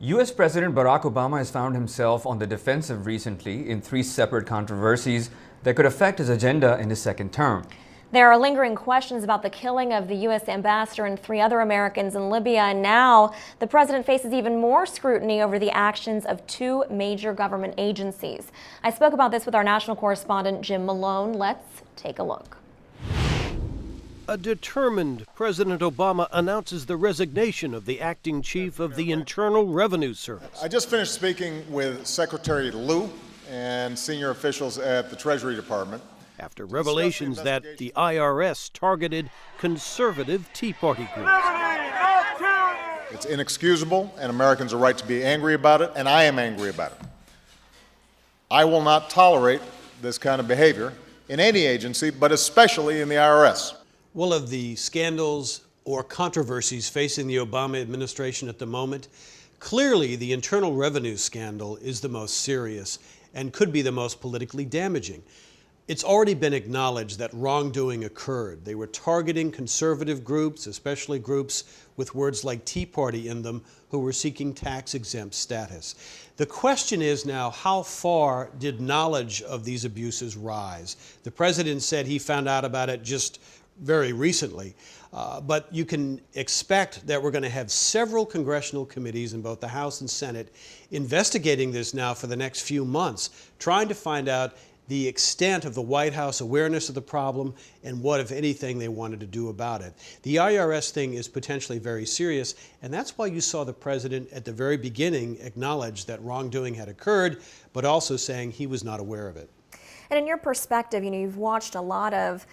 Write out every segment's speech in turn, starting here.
U.S. President Barack Obama has found himself on the defensive recently in three separate controversies that could affect his agenda in his second term. There are lingering questions about the killing of the U.S. ambassador and three other Americans in Libya, and now the president faces even more scrutiny over the actions of two major government agencies. I spoke about this with our national correspondent, Jim Malone. Let's take a look. A determined President Obama announces the resignation of the acting chief of the Internal Revenue Service. I just finished speaking with Secretary Lew and senior officials at the Treasury Department after revelations that the IRS targeted conservative Tea Party groups. It's inexcusable, and Americans are right to be angry about it, and I am angry about it. I will not tolerate this kind of behavior in any agency, but especially in the IRS. Well, of the scandals or controversies facing the Obama administration at the moment, clearly the Internal Revenue scandal is the most serious and could be the most politically damaging. It's already been acknowledged that wrongdoing occurred. They were targeting conservative groups, especially groups with words like Tea Party in them, who were seeking tax-exempt status. The question is now, how far did knowledge of these abuses rise? The president said he found out about it just very recently, but you can expect that we're going to have several congressional committees in both the House and Senate investigating this now for the next few months, trying to find out the extent of the White House awareness of the problem and what, if anything, they wanted to do about it. The IRS thing is potentially very serious, and that's why you saw the president at the very beginning acknowledge that wrongdoing had occurred, but also saying he was not aware of it. And in your perspective, you've watched a lot of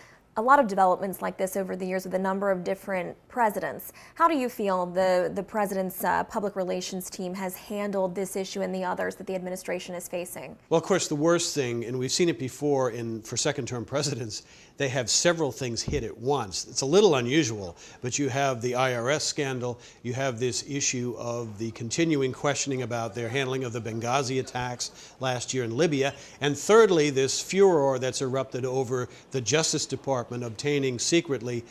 developments like this over the years with a number of different presidents. How do you feel the president's public relations team has handled this issue and the others that the administration is facing? Well, of course, the worst thing, and we've seen it before for second-term presidents, they have several things hit at once. It's a little unusual, but you have the IRS scandal, you have this issue of the continuing questioning about their handling of the Benghazi attacks last year in Libya, and thirdly, this furor that's erupted over the Justice Department obtaining secretly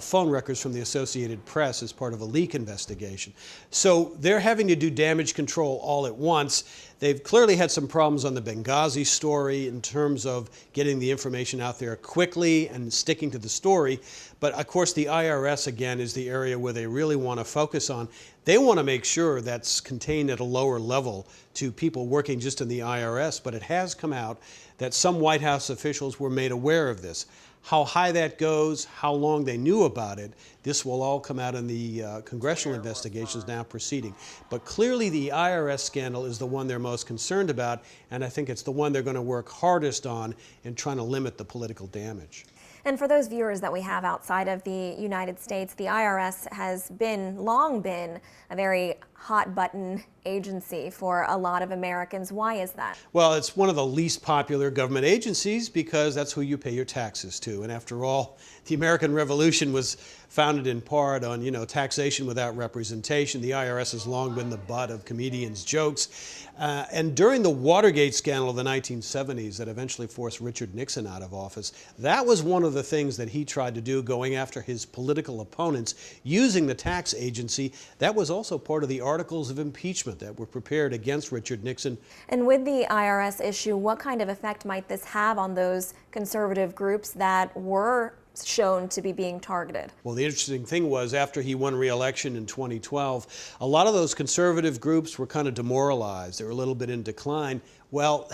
phone records from the Associated Press as part of a leak investigation. So they're having to do damage control all at once. They've clearly had some problems on the Benghazi story in terms of getting the information out there quickly and sticking to the story. But of course, the IRS, again, is the area where they really want to focus on. They want to make sure that's contained at a lower level to people working just in the IRS. But it has come out that some White House officials were made aware of this. How high that goes, how long they knew about it, this will all come out in the congressional investigations now proceeding. But clearly the IRS scandal is the one they're most concerned about, and I think it's the one they're going to work hardest on in trying to limit the political damage. And for those viewers that we have outside of the United States, the IRS has long been a very hot-button agency for a lot of Americans. Why is that? Well, it's one of the least popular government agencies because that's who you pay your taxes to. And after all, the American Revolution was founded in part on, taxation without representation. The IRS has long been the butt of comedians' jokes. And during the Watergate scandal of the 1970s that eventually forced Richard Nixon out of office, that was one of the things that he tried to do, going after his political opponents, using the tax agency. That was also part of the articles of impeachment that were prepared against Richard Nixon. And with the IRS issue, what kind of effect might this have on those conservative groups that were shown to be being targeted? Well, the interesting thing was after he won re-election in 2012, a lot of those conservative groups were kind of demoralized. They were a little bit in decline. Well,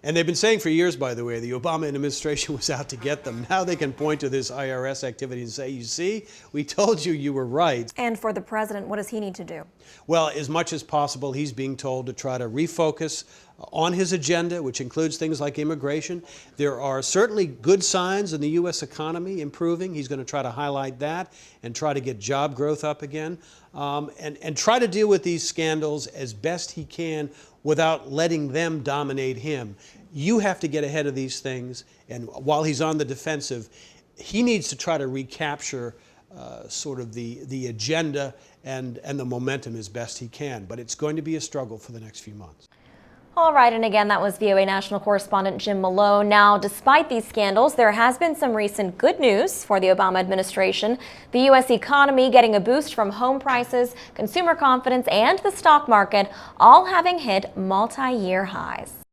and they've been saying for years, by the way, the Obama administration was out to get them. Now they can point to this IRS activity and say, you see, we told you you were right. And for the president, what does he need to do? Well, as much as possible, he's being told to try to refocus on his agenda, which includes things like immigration. There are certainly good signs in the U.S. economy improving. He's going to try to highlight that and try to get job growth up again, and try to deal with these scandals as best he can without letting them dominate him. You have to get ahead of these things, and while he's on the defensive, he needs to try to recapture sort of the agenda and the momentum as best he can. But it's going to be a struggle for the next few months. All right, and again, that was VOA National correspondent Jim Malone. Now, despite these scandals, there has been some recent good news for the Obama administration. The U.S. economy getting a boost from home prices, consumer confidence, and the stock market, all having hit multi-year highs.